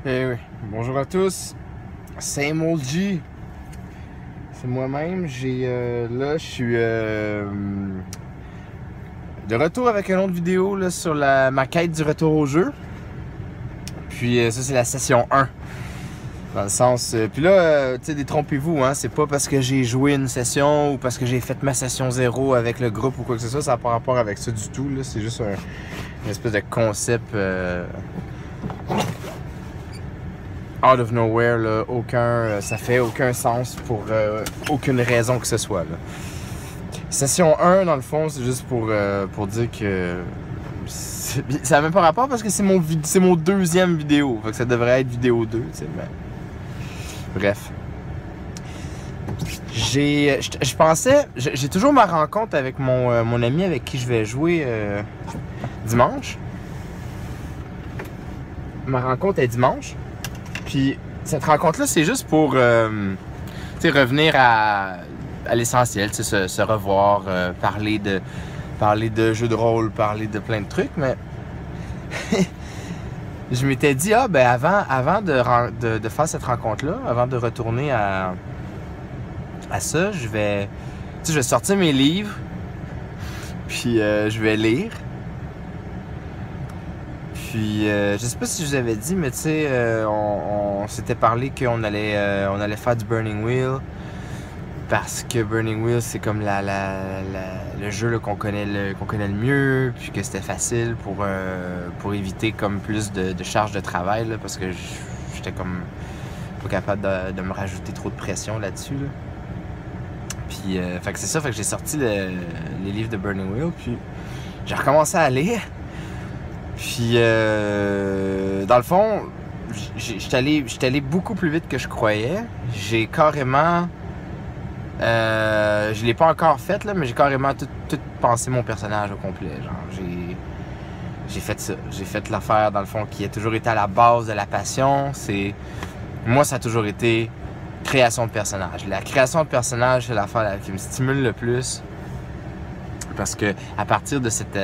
Eh oui, bonjour à tous, Same Old G, c'est moi-même. Là, je suis de retour avec une autre vidéo là, sur ma quête du retour au jeu. Puis ça, c'est la session 1. Dans le sens... puis là, tu sais, détrompez-vous, hein, c'est pas parce que j'ai joué une session ou parce que j'ai fait ma session 0 avec le groupe ou quoi que ce soit, ça n'a pas rapport avec ça du tout, là. C'est juste une espèce de concept out of nowhere, là. Ça fait aucun sens pour aucune raison que ce soit, là. Session 1, dans le fond, c'est juste pour dire que ça n'a même pas rapport parce que c'est mon deuxième vidéo. Fait que ça devrait être vidéo 2, tu sais, mais... Bref. J'ai toujours ma rencontre avec mon ami avec qui je vais jouer dimanche. Ma rencontre est dimanche. Puis cette rencontre-là, c'est juste pour revenir à l'essentiel, se revoir, parler de jeux de rôle, parler de plein de trucs, mais je m'étais dit, avant de faire cette rencontre-là, avant de retourner à ça, je vais sortir mes livres, puis je vais lire. Puis, je sais pas si je vous avais dit, mais tu sais, on s'était parlé qu'on allait faire du Burning Wheel. Parce que Burning Wheel, c'est comme le jeu qu'on connaît le mieux, puis que c'était facile pour éviter comme plus de charge de travail, là, parce que j'étais comme pas capable de me rajouter trop de pression là-dessus. Là. Puis, fait que c'est ça, fait que j'ai sorti les livres de Burning Wheel, puis j'ai recommencé à lire. Puis, dans le fond, j'étais allé beaucoup plus vite que je croyais. J'ai carrément... je l'ai pas encore fait, là, mais j'ai carrément tout pensé mon personnage au complet. Genre, j'ai fait ça. J'ai fait l'affaire, dans le fond, qui a toujours été à la base de la passion. Moi, ça a toujours été création de personnage. La création de personnage, c'est l'affaire qui me stimule le plus. Parce que à partir de cet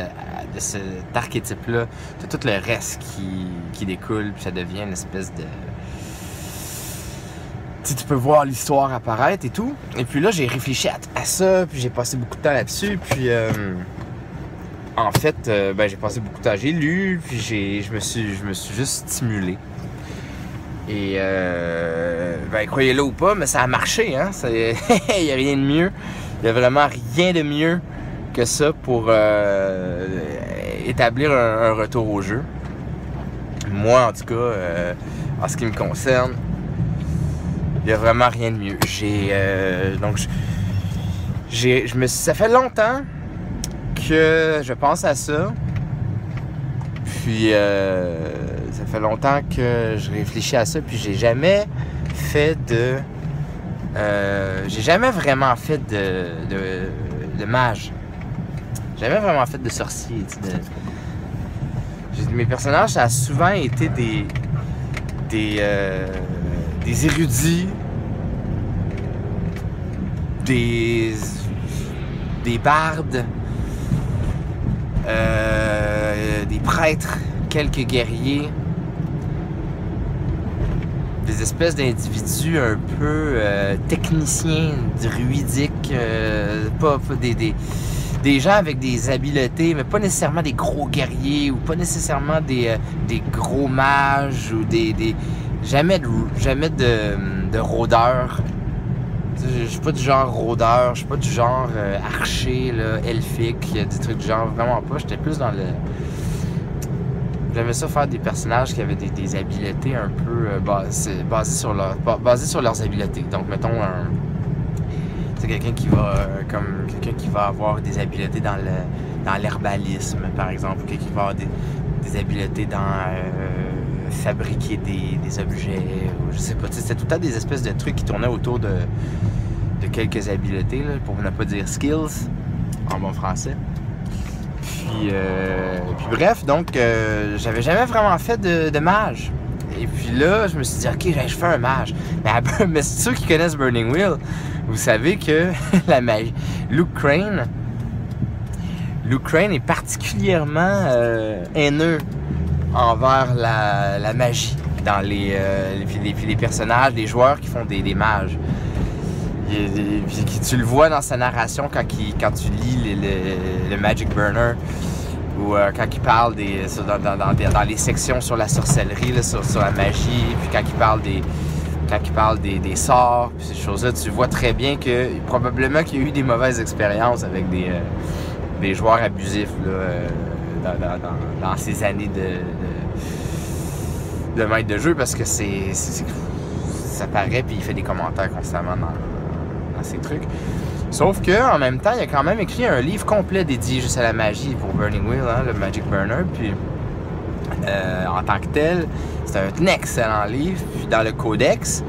archétype-là, t'as tout le reste qui découle, puis ça devient une espèce de... Tu peux voir l'histoire apparaître et tout. Et puis là, j'ai réfléchi à ça, puis j'ai passé beaucoup de temps là-dessus. Puis, en fait, j'ai passé beaucoup de temps. J'ai lu, puis je me suis juste stimulé. Et, croyez-le ou pas, mais ça a marché, hein. Il n'y a rien de mieux. Il n'y a vraiment rien de mieux que ça pour établir un retour au jeu. Moi, en tout cas, en ce qui me concerne, il n'y a vraiment rien de mieux. Ça fait longtemps que je pense à ça. Puis, ça fait longtemps que je réfléchis à ça. Puis, j'ai jamais fait j'ai jamais vraiment fait de mage. J'ai jamais vraiment fait de sorcier. Mes personnages, ça a souvent été des érudits, des bardes, des prêtres, quelques guerriers, des espèces d'individus un peu techniciens, druidiques, des gens avec des habiletés, mais pas nécessairement des gros guerriers ou pas nécessairement des gros mages ou jamais de rôdeur. Je suis pas du genre rôdeur, je suis pas du genre archer, là, elfique, des trucs du genre, vraiment pas. J'étais plus dans le... J'aimais ça faire des personnages qui avaient des habiletés un peu basées sur leurs habiletés. Donc, mettons, c'est quelqu'un qui va avoir des habiletés dans l'herbalisme, par exemple, ou quelqu'un qui va avoir des habiletés dans... fabriquer des objets, ou je sais pas, c'était tout le temps des espèces de trucs qui tournaient autour de quelques habiletés, là, pour ne pas dire skills, en bon français. Puis bref, donc, j'avais jamais vraiment fait de mage. Et puis là, je me suis dit, ok, je fais un mage. Mais ceux qui connaissent Burning Wheel, vous savez que la magie... Luke Crane est particulièrement haineux envers la magie dans les personnages, les joueurs qui font des mages. Puis tu le vois dans sa narration quand tu lis le Magic Burner, ou quand il parle dans les sections sur la sorcellerie, là, sur la magie, puis quand il parle des sorts, puis ces choses-là, tu vois très bien que probablement qu'il y a eu des mauvaises expériences avec des joueurs abusifs là, dans ces années de maître de jeu, parce que ça paraît, puis il fait des commentaires constamment dans ces trucs. Sauf que en même temps, il a quand même écrit un livre complet dédié juste à la magie pour Burning Wheel, hein, le Magic Burner. Puis en tant que tel, c'est un excellent livre. Puis dans le codex,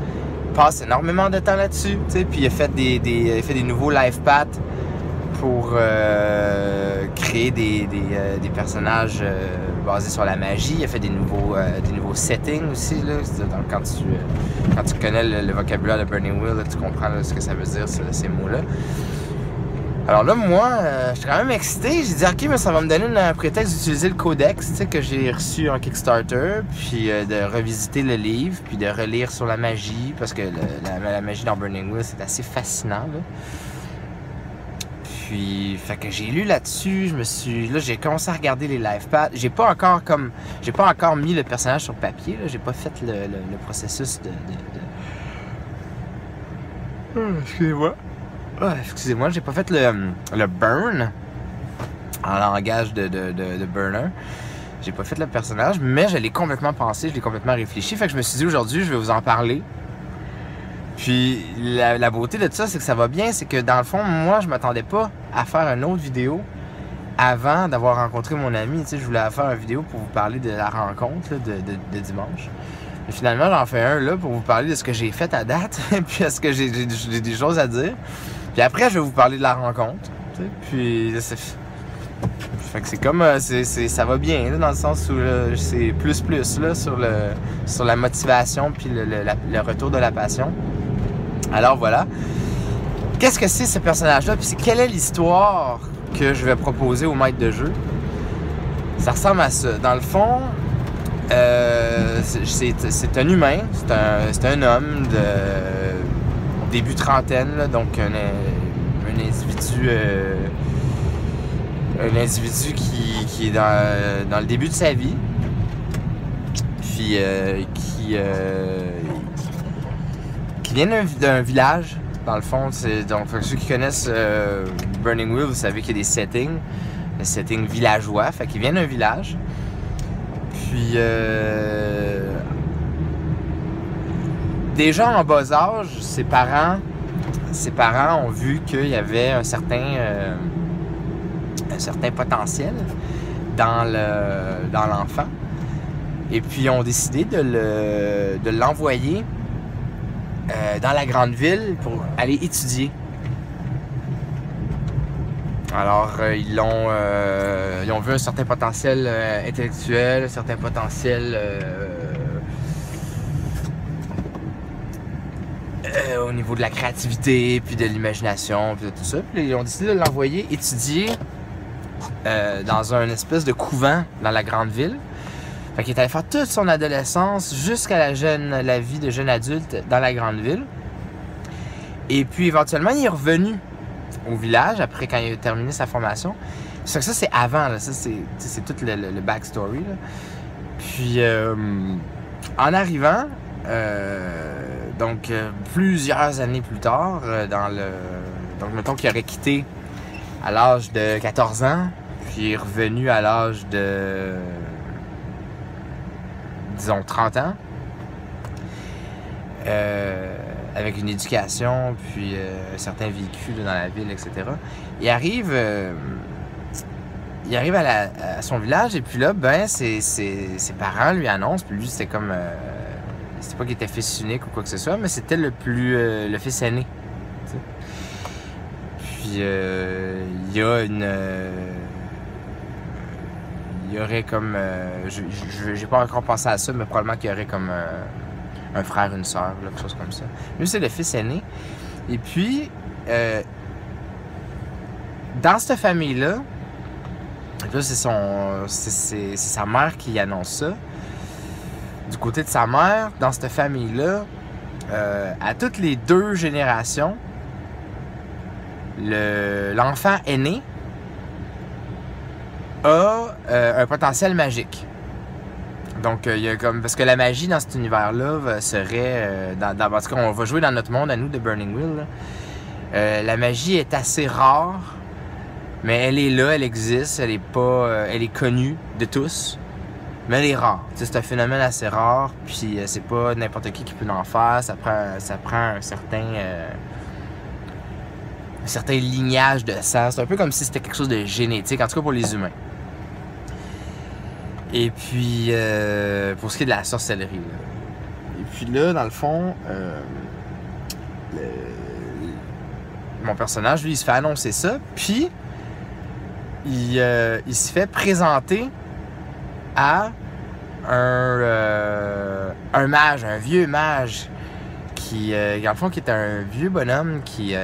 il passe énormément de temps là-dessus. Puis il a fait des nouveaux live paths pour créer des personnages basés sur la magie. Il a fait des nouveaux settings aussi. Là. Donc, quand tu connais le vocabulaire de Burning Wheel, là, tu comprends là, ce que ça veut dire, ces mots-là. Alors là, moi, je suis quand même excité. J'ai dit, OK, mais ça va me donner un prétexte d'utiliser le codex que j'ai reçu en Kickstarter, puis de revisiter le livre, puis de relire sur la magie, parce que la magie dans Burning Wheel, c'est assez fascinant, là. Puis, fait que j'ai lu là-dessus, là, j'ai commencé à regarder les live paths. J'ai pas encore mis le personnage sur papier, là. J'ai pas fait le processus excusez-moi. Excusez-moi, j'ai pas fait le burn en langage de burner. J'ai pas fait le personnage, mais je l'ai complètement pensé, je l'ai complètement réfléchi. Fait que je me suis dit aujourd'hui, je vais vous en parler. Puis la beauté de ça, c'est que ça va bien, c'est que dans le fond, moi, je m'attendais pas à faire une autre vidéo avant d'avoir rencontré mon ami. Tu sais, je voulais faire une vidéo pour vous parler de la rencontre là, de dimanche. Et finalement, j'en fais un là pour vous parler de ce que j'ai fait à date, puis est-ce que j'ai des choses à dire. Puis après, je vais vous parler de la rencontre. Tu sais, puis fait que c'est comme ça va bien là, dans le sens où c'est plus là, sur la motivation puis le retour de la passion. Alors voilà. Qu'est-ce que c'est ce personnage-là? Puis quelle est l'histoire que je vais proposer au maître de jeu? Ça ressemble à ça. Dans le fond, c'est un humain, c'est un homme de début trentaine, là, donc un individu qui est dans le début de sa vie, puis qui vient d'un village, dans le fond. Donc, ceux qui connaissent Burning Wheel, vous savez qu'il y a des settings, des settings villageois, fait qu'il vient d'un village. Puis, déjà en bas âge, ses parents ont vu qu'il y avait un certain potentiel dans l'enfant. Et puis, ils ont décidé de l'envoyer dans la grande ville pour aller étudier. Alors, ils ont vu un certain potentiel intellectuel, un certain potentiel au niveau de la créativité, puis de l'imagination, puis de tout ça. Puis ils ont décidé de l'envoyer étudier dans un espèce de couvent dans la grande ville. Fait qu'il est allé faire toute son adolescence jusqu'à la vie de jeune adulte dans la grande ville. Et puis éventuellement, il est revenu au village après quand il a terminé sa formation. Ça c'est avant, là. Ça c'est tout le backstory, là. Puis en arrivant, donc plusieurs années plus tard, donc mettons qu'il aurait quitté à l'âge de 14 ans, puis il est revenu à l'âge de disons 30 ans, avec une éducation, puis un certain vécu dans la ville, etc. Il arrive à son village, et puis là, ben, ses parents lui annoncent, puis lui, c'était comme... c'était pas qu'il était fils unique ou quoi que ce soit, mais c'était le fils aîné. T'sais. Puis, il y a il y aurait comme... j'ai pas encore pensé à ça, mais probablement qu'il y aurait comme un frère, une sœur, quelque chose comme ça. Lui, c'est le fils aîné. Et puis, dans cette famille-là, Et puis là, c'est sa mère qui annonce ça. Du côté de sa mère, dans cette famille-là, à toutes les 2 générations, l'enfant aîné a un potentiel magique. Donc, il y a comme... Parce que la magie dans cet univers-là serait... parce qu'on va jouer dans notre monde, à nous, de Burning Wheel. La magie est assez rare, mais elle est là, elle existe, elle est connue de tous, mais elle est rare. T'sais, c'est un phénomène assez rare, puis c'est pas n'importe qui peut en faire. Ça prend un certain lignage de sang. C'est un peu comme si c'était quelque chose de génétique, en tout cas pour les humains. Et puis, pour ce qui est de la sorcellerie. Là. Et puis là, dans le fond, mon personnage, lui, il se fait annoncer ça, puis il se fait présenter à un mage, un vieux mage, qui, dans le fond, qui est un vieux bonhomme qui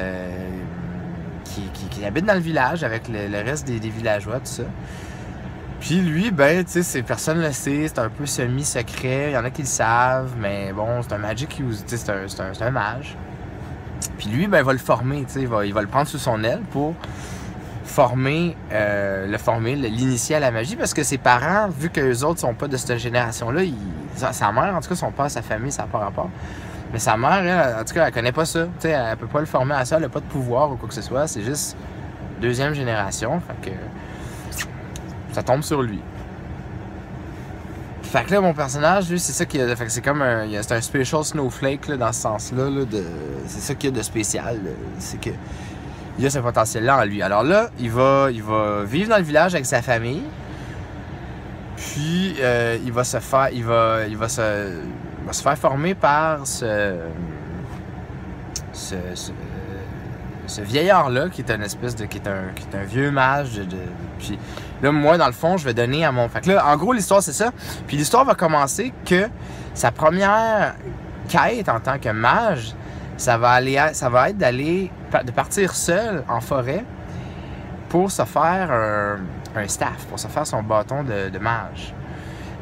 habite dans le village avec le reste des villageois, tout ça. Puis lui, ben, tu sais, personne le sait, c'est un peu semi-secret, il y en a qui le savent, mais bon, c'est un magic use, tu sais, c'est un mage. Puis lui, ben, il va le former, tu sais, il va le prendre sous son aile pour l'initier à la magie, parce que ses parents, vu que les autres sont pas de cette génération-là, sa mère, en tout cas, son père, sa famille, ça n'a pas rapport. Mais sa mère, elle, en tout cas, elle connaît pas ça, tu sais, elle peut pas le former à ça, elle n'a pas de pouvoir ou quoi que ce soit, c'est juste 2e génération, fait que ça tombe sur lui. Fait que là, mon personnage, lui, c'est ça qu'il y a. Fait que c'est comme c'est un special snowflake, là, dans ce sens-là. Là, c'est ça qu'il y a de spécial. C'est que il y a ce potentiel-là en lui. Alors là, il va vivre dans le village avec sa famille. Puis il va se faire former par ce vieillard-là, qui est une espèce de. qui est un vieux mage puis là, moi, dans le fond, je vais donner à mon... Fait que là, en gros, l'histoire, c'est ça. Puis l'histoire va commencer que sa première quête en tant que mage, ça va être de partir seul en forêt pour se faire un staff, pour se faire son bâton de mage.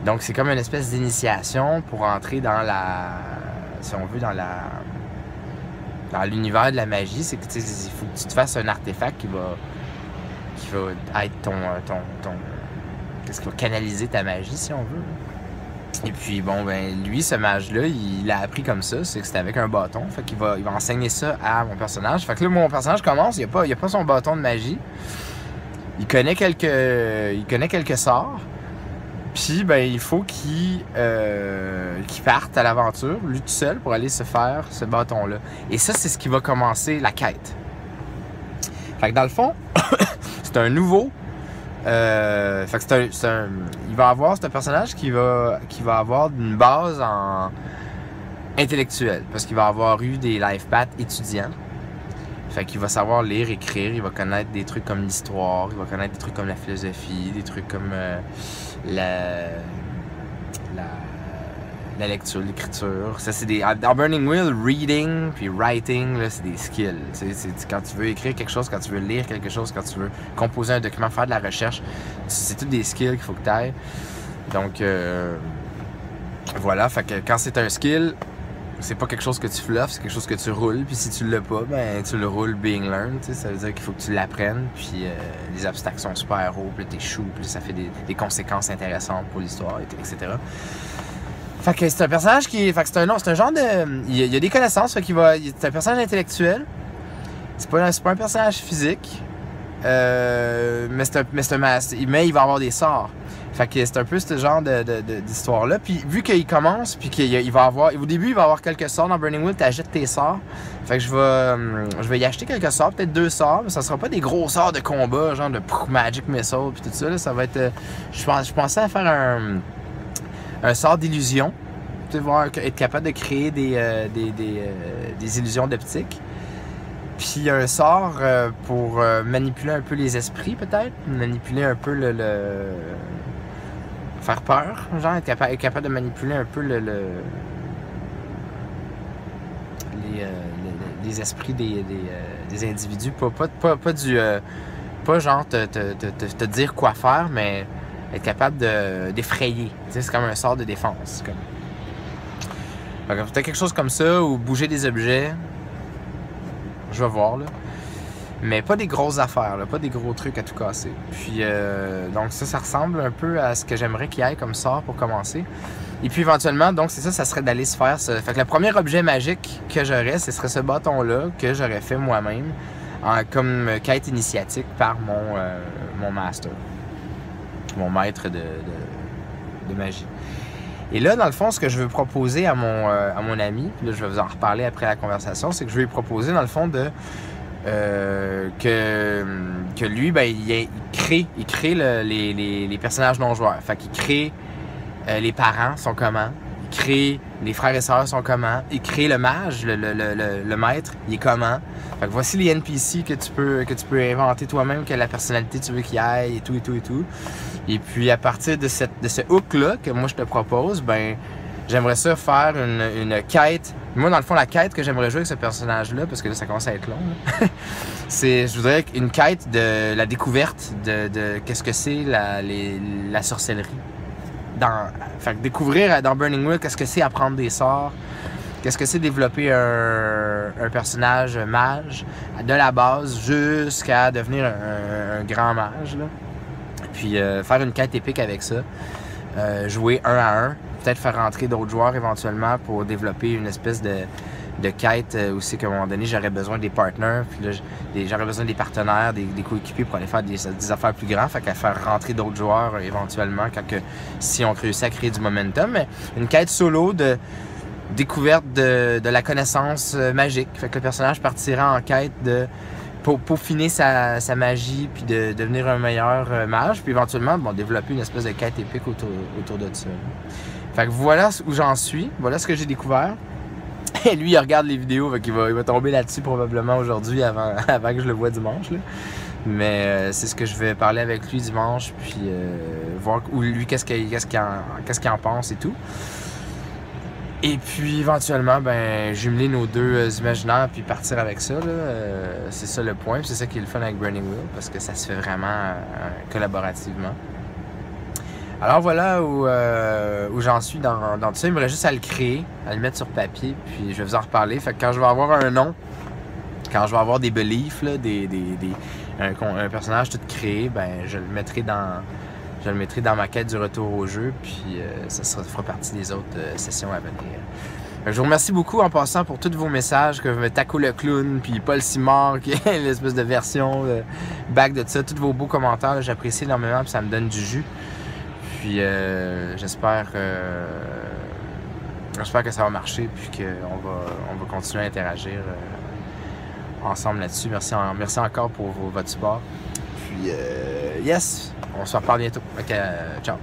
Donc, c'est comme une espèce d'initiation pour entrer dans si on veut, dans l'univers de la magie. C'est que, tu sais, il faut que tu te fasses un artefact qui va être qu'est-ce qui va canaliser ta magie, si on veut. Et puis, bon, ben, lui, ce mage-là, il l'a appris comme ça, c'est que c'était avec un bâton. Fait qu'il va enseigner ça à mon personnage. Fait que là, mon personnage commence, il a pas son bâton de magie. Il connaît quelques sorts. Puis, ben, il faut qu'il parte à l'aventure, lui tout seul, pour aller se faire ce bâton-là. Et ça, c'est ce qui va commencer la quête. Fait que dans le fond, c'est un nouveau. Fait que il va avoir ce personnage qui va avoir une base intellectuelle, parce qu'il va avoir eu des life paths étudiants. Fait qu'il va savoir lire, écrire, il va connaître des trucs comme l'histoire, il va connaître des trucs comme la philosophie, des trucs comme la lecture, l'écriture. Ça, c'est dans Burning Wheel, reading puis writing, là, c'est des skills. C'est quand tu veux écrire quelque chose, quand tu veux lire quelque chose, quand tu veux composer un document, faire de la recherche, c'est tous des skills qu'il faut que tu ailles. Donc, voilà. Fait que quand c'est un skill, c'est pas quelque chose que tu fluffes, c'est quelque chose que tu roules. Puis si tu l'as pas, ben tu le roules being learned. T'sais, ça veut dire qu'il faut que tu l'apprennes. Puis les obstacles sont super hauts, puis t'échoues, puis ça fait des conséquences intéressantes pour l'histoire, etc. Fait que c'est un personnage qui... Fait que c'est un genre de... Il y a des connaissances, fait c'est un personnage intellectuel. C'est pas un personnage physique. Mais il va avoir des sorts. Fait que c'est un peu ce genre d'histoire-là. Puis vu qu'il commence, puis qu'il va avoir... Au début, il va avoir quelques sorts dans Burning Wheel, t'achètes tes sorts. Fait que je vais y acheter quelques sorts, peut-être 2 sorts, mais ça sera pas des gros sorts de combat, genre de Magic Missile, puis tout ça. Là, ça va être... Je pensais à faire un sort d'illusion. Tu sais, être capable de créer des illusions d'optique. Puis un sort pour manipuler un peu les esprits, peut-être. Manipuler un peu faire peur. Genre, être capable de manipuler un peu les esprits des individus. Pas Pas genre te dire quoi faire, mais être capable d'effrayer. C'est comme un sort de défense. Peut-être quelque chose comme ça, ou bouger des objets. Je vais voir, là. Mais pas des grosses affaires, là, pas des gros trucs à tout casser. Puis, donc ça ressemble un peu à ce que j'aimerais qu'il y ait comme sort pour commencer. Et puis éventuellement, donc c'est ça, ça serait d'aller se faire ça. Fait que le premier objet magique que j'aurais, ce serait ce bâton-là que j'aurais fait moi-même comme quête initiatique par mon master, mon maître de magie. Et là, dans le fond, ce que je veux proposer à mon ami, puis là je vais vous en reparler après la conversation, c'est que je vais lui proposer dans le fond que lui, ben, il crée les personnages non-joueurs. Fait qu'il crée les parents sont comment, il crée les frères et sœurs sont comment, il crée le mage, le maître, il est comment. Fait que voici les NPC que tu peux inventer toi-même, quelle la personnalité tu veux qu'il aille et tout et tout et tout. Et puis à partir de ce hook-là que moi je te propose, ben j'aimerais ça faire une quête. Moi, dans le fond, la quête que j'aimerais jouer avec ce personnage-là, parce que là, ça commence à être long, c'est, je voudrais une quête de la découverte de qu'est-ce que c'est la sorcellerie. Fait que découvrir dans Burning Wheel qu'est-ce que c'est apprendre des sorts, qu'est-ce que c'est développer un personnage mage de la base jusqu'à devenir un grand mage, là. Puis faire une quête épique avec ça, jouer 1 à 1, peut-être faire rentrer d'autres joueurs éventuellement pour développer une espèce de quête où c'est qu'à un moment donné j'aurais besoin des partners, puis là j'aurais besoin des partenaires, des coéquipiers pour aller faire des affaires plus grandes, fait qu'à faire rentrer d'autres joueurs éventuellement si on réussit à créer du momentum. Mais une quête solo de découverte de la connaissance magique, fait que le personnage partira en quête pour peaufiner sa magie, puis de devenir un meilleur mage, puis éventuellement développer une espèce de quête épique autour de ça. Fait que voilà où j'en suis, voilà ce que j'ai découvert. Et lui, il regarde les vidéos, fait qu'il va tomber là-dessus probablement aujourd'hui avant que je le voie dimanche, là. Mais c'est ce que je vais parler avec lui dimanche, puis voir lui qu'est-ce qu'il en pense et tout. Et puis éventuellement, ben jumeler nos deux imaginaires puis partir avec ça, c'est ça le point. C'est ça qui est le fun avec Burning Wheel, parce que ça se fait vraiment collaborativement. Alors voilà où j'en suis dans tout ça. Il me reste juste à le créer, à le mettre sur papier, puis je vais vous en reparler. Fait que quand je vais avoir un nom, quand je vais avoir des beliefs, là, un personnage tout créé, ben je le mettrai dans ma quête du retour au jeu, puis ça fera partie des autres sessions à venir. Je vous remercie beaucoup en passant pour tous vos messages, que me Taco le clown, puis Paul Simard, qui est l'espèce de version back de ça, tous vos beaux commentaires, j'apprécie énormément, puis ça me donne du jus. Puis j'espère que ça va marcher, puis qu'on va continuer à interagir ensemble là-dessus. Merci encore pour votre support. Puis yes, on se reparle bientôt. Ok, ciao.